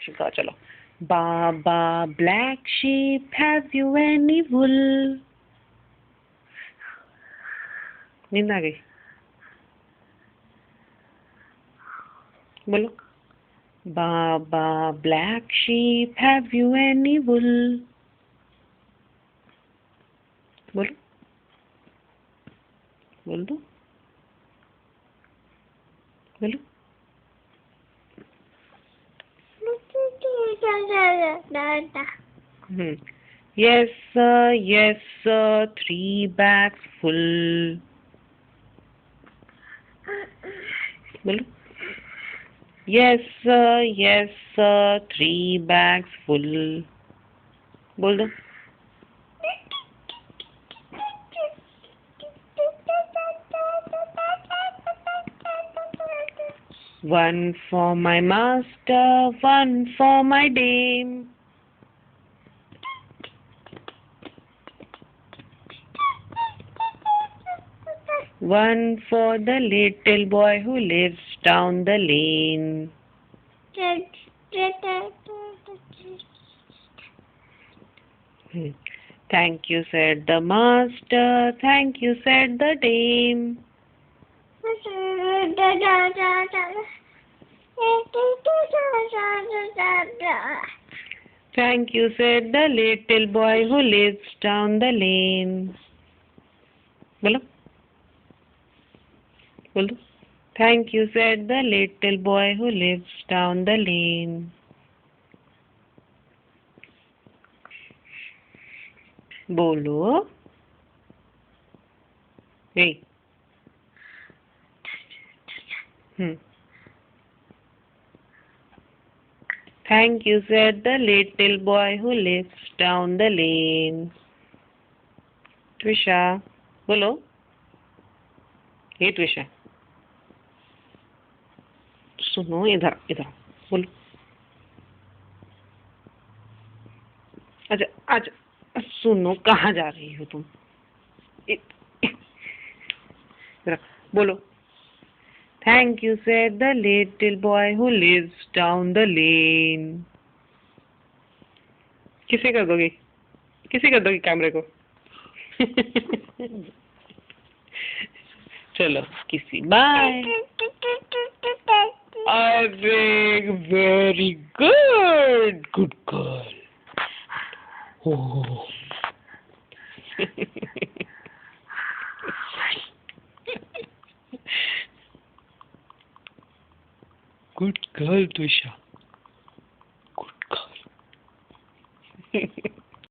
शिका चलो. Baba, black sheep, have you any wool? नींद आ गई. बोलो. Baba, black sheep, have you any wool? बोलो. बोल दो. बोलो. Yes sir, 3 bags full. बोलो. Yes sir, 3 bags full. बोल दो. One for my master, one for my dame. One for the little boy who lives down the lane. Thank you, said the master. Thank you, said the dame. Thank you, said the little boy who lives down the lane. बोलो. बोल दो. Thank you, said the little boy who lives down the lane. बोलो. Hey. Thank you, said the little boy who lives down the lane. Twisha. बोलो. Hey Twisha. सुनो इधर इधर बोलो. अच्छा अच्छा सुनो कहाँ जा रही हो तुम. इधर बोलो. Thank you, said the little boy who lives down the lane. किसे कर दोगे. किसे कर दोगे कैमरे को. चलो किसी बाय. अरे very good girl. Oh. Good girl, Twisha. Good girl.